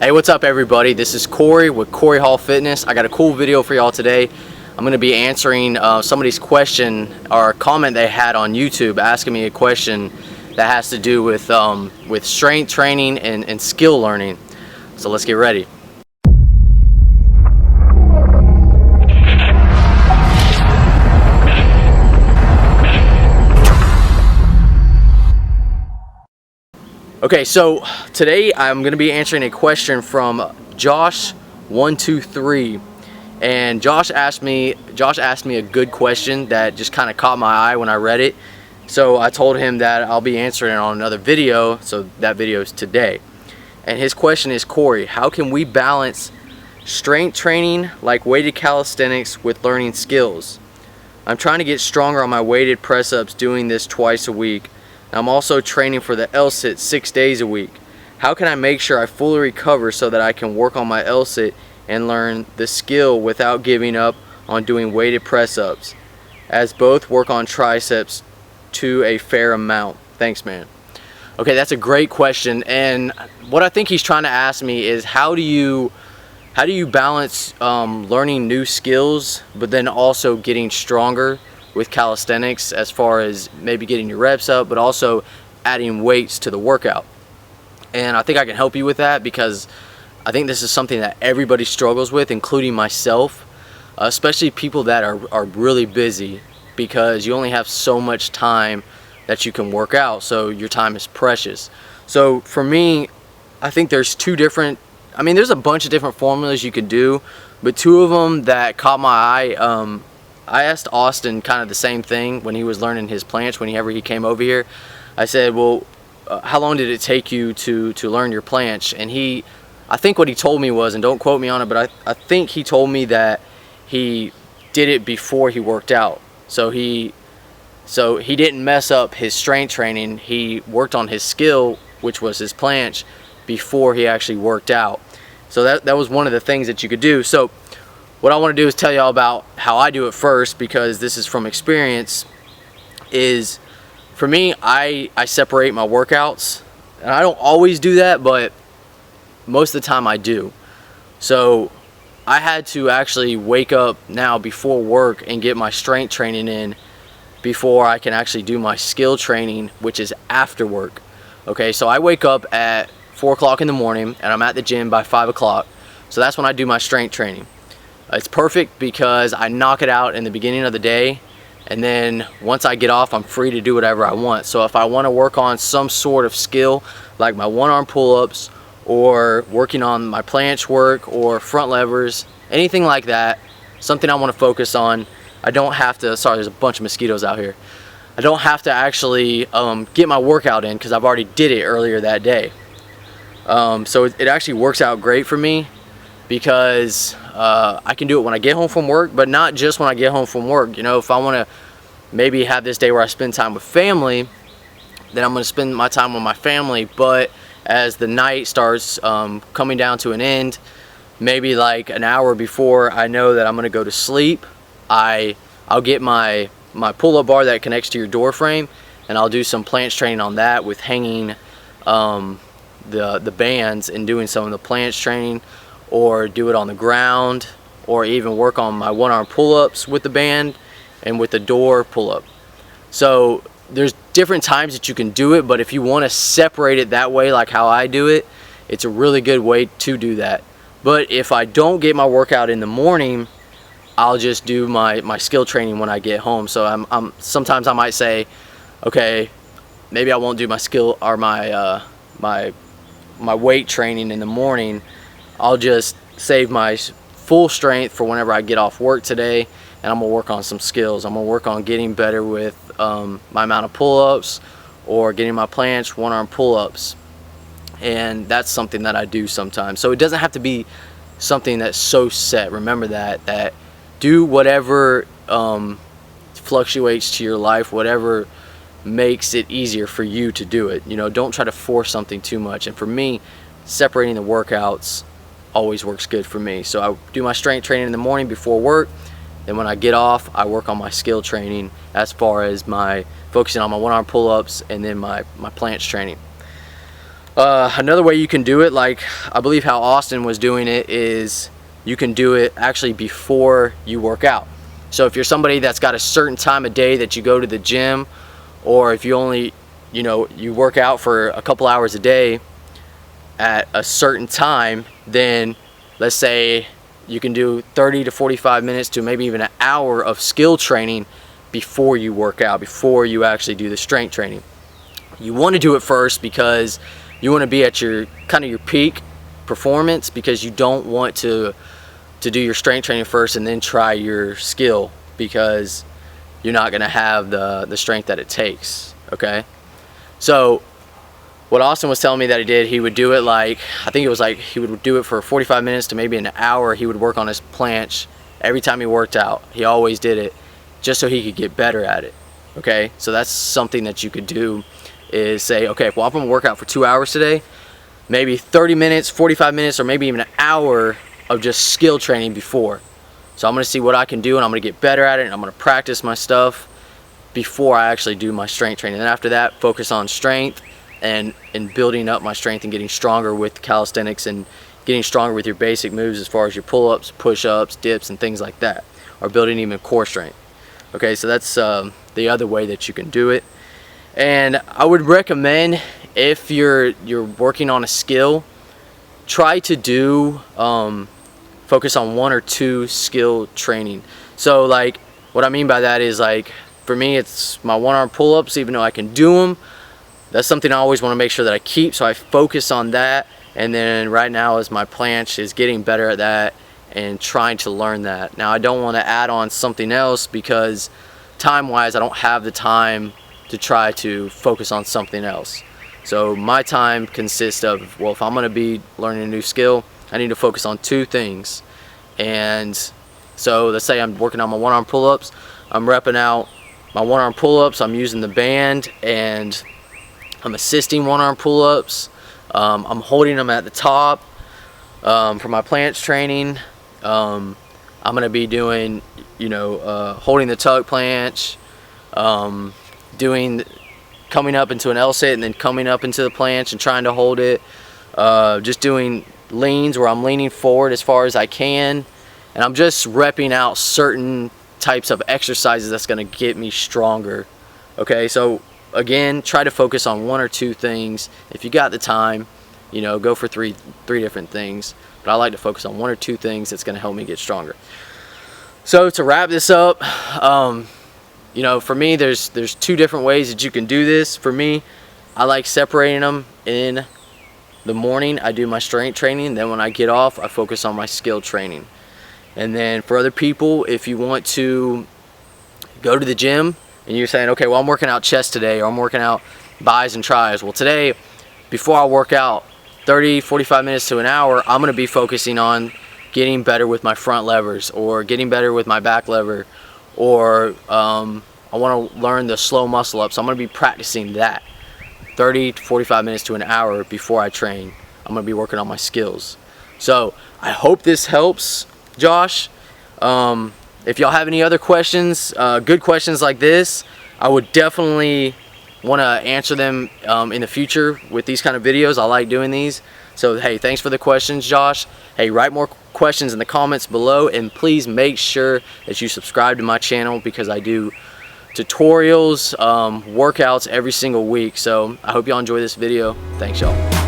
Hey, what's up everybody? This is Corey with Corey Hall Fitness. I got a cool video for y'all today. I'm going to be answering somebody's question or comment they had on YouTube asking me a question that has to do with strength training and skill learning. So let's get ready. Okay, so today I'm going to be answering a question from Josh123, and Josh asked me a good question that just kind of caught my eye when I read it. So I told him that I'll be answering it on another video, so that video is today. And his question is, Corey, how can we balance strength training like weighted calisthenics with learning skills? I'm trying to get stronger on my weighted press-ups, doing this twice a week. I'm also training for the L-sit 6 days a week. How can I make sure I fully recover so that I can work on my L-sit and learn the skill without giving up on doing weighted press-ups, as both work on triceps to a fair amount? Thanks, man. Okay, that's a great question, and what I think he's trying to ask me is how do you balance learning new skills but then also getting stronger with calisthenics, as far as maybe getting your reps up but also adding weights to the workout. And I think I can help you with that, because I think this is something that everybody struggles with, including myself, especially people that are really busy, because you only have so much time that you can work out, so your time is precious. So for me, I think there's there's a bunch of different formulas you can do, but two of them that caught my eye, I asked Austin kind of the same thing when he was learning his planche, whenever he came over here. I said, well, how long did it take you to learn your planche? And I think what he told me was, and don't quote me on it, but I think he told me that he did it before he worked out. So he didn't mess up his strength training. He worked on his skill, which was his planche, before he actually worked out. So that was one of the things that you could do. So what I want to do is tell y'all about how I do it first, because this is from experience. Is for me, I separate my workouts, and I don't always do that, but most of the time I do. So I had to actually wake up now before work and get my strength training in before I can actually do my skill training, which is after work. Okay, so I wake up at 4 o'clock in the morning and I'm at the gym by 5 o'clock. So that's when I do my strength training. It's perfect because I knock it out in the beginning of the day, and then once I get off, I'm free to do whatever I want. So if I want to work on some sort of skill, like my one-arm pull-ups, or working on my planche work, or front levers, anything like that, something I want to focus on, I don't have to, sorry, there's a bunch of mosquitoes out here. I don't have to actually get my workout in, because I've already did it earlier that day. So it actually works out great for me, because I can do it when I get home from work, but not just when I get home from work. You know, if I want to maybe have this day where I spend time with family, then I'm going to spend my time with my family. But as the night starts coming down to an end, maybe like an hour before I know that I'm going to go to sleep, I'll get my pull-up bar that connects to your door frame, and I'll do some planche training on that with hanging the bands and doing some of the planche training, or do it on the ground, or even work on my one-arm pull-ups with the band and with the door pull-up. So there's different times that you can do it, but if you want to separate it that way, like how I do it, it's a really good way to do that. But if I don't get my workout in the morning, I'll just do my skill training when I get home. So sometimes I might say, okay, maybe I won't do my skill or my weight training in the morning. I'll just save my full strength for whenever I get off work today, and I'm going to work on some skills. I'm going to work on getting better with my amount of pull-ups, or getting my planche one-arm pull-ups. And that's something that I do sometimes. So it doesn't have to be something that's so set. Remember that do whatever fluctuates to your life, whatever makes it easier for you to do it. You know, don't try to force something too much. And for me, separating the workouts always works good for me. So I do my strength training in the morning before work, then when I get off, I work on my skill training, as far as my focusing on my one-arm pull-ups and then my planche training. Another way you can do it, like I believe how Austin was doing it, is you can do it actually before you work out. So if you're somebody that's got a certain time of day that you go to the gym, or if you only, you work out for a couple hours a day at a certain time, then let's say you can do 30 to 45 minutes to maybe even an hour of skill training before you work out, before you actually do the strength training. You want to do it first because you want to be at your your peak performance, because you don't want to do your strength training first and then try your skill, because you're not going to have the strength that it takes. Okay, so what Austin was telling me that he did, he would do it I think it was he would do it for 45 minutes to maybe an hour. He would work on his planche every time he worked out. He always did it just so he could get better at it. Okay, so that's something that you could do, is say, okay, well, I'm going to work out for 2 hours today, maybe 30 minutes, 45 minutes, or maybe even an hour of just skill training before. So I'm going to see what I can do, and I'm going to get better at it, and I'm going to practice my stuff before I actually do my strength training. And after that, focus on strength and building up my strength and getting stronger with calisthenics and getting stronger with your basic moves as far as your pull-ups, push-ups, dips, and things like that, or building even core strength. Okay, so that's the other way that you can do it. And I would recommend, if you're working on a skill, try to do focus on 1 or 2 skill training. So what I mean by that is, for me, it's my one arm pull-ups. Even though I can do them, that's something I always want to make sure that I keep, so I focus on that. And then right now is my planche, is getting better at that and trying to learn that. Now I don't want to add on something else, because time wise I don't have the time to try to focus on something else. So my time consists of, well, if I'm going to be learning a new skill, I need to focus on 2 things. And so let's say I'm working on my one arm pull-ups. I'm repping out my one arm pull-ups. I'm using the band and I'm assisting one arm pull-ups. I'm holding them at the top. For my planche training, I'm going to be doing, holding the tug planche, coming up into an L-sit and then coming up into the planche and trying to hold it. Just doing leans where I'm leaning forward as far as I can, and I'm just repping out certain types of exercises that's going to get me stronger. Okay, so again, try to focus on 1 or 2 things. If you got the time, go for three different things, but I like to focus on 1 or 2 things that's going to help me get stronger. So to wrap this up, for me, there's 2 different ways that you can do this. For me, I like separating them. In the morning, I do my strength training. Then when I get off, I focus on my skill training. And then for other people, if you want to go to the gym and you're saying, okay, well, I'm working out chest today, or I'm working out bis and tris. Well, today, before I work out 30, 45 minutes to an hour, I'm going to be focusing on getting better with my front levers, or getting better with my back lever, or I want to learn the slow muscle up. So I'm going to be practicing that 30 to 45 minutes to an hour before I train. I'm going to be working on my skills. So I hope this helps, Josh. If y'all have any other questions, good questions like this, I would definitely want to answer them in the future with these kind of videos. I like doing these. So hey, thanks for the questions, Josh. Hey, write more questions in the comments below, and please make sure that you subscribe to my channel, because I do tutorials, workouts every single week. So I hope y'all enjoy this video. Thanks, y'all.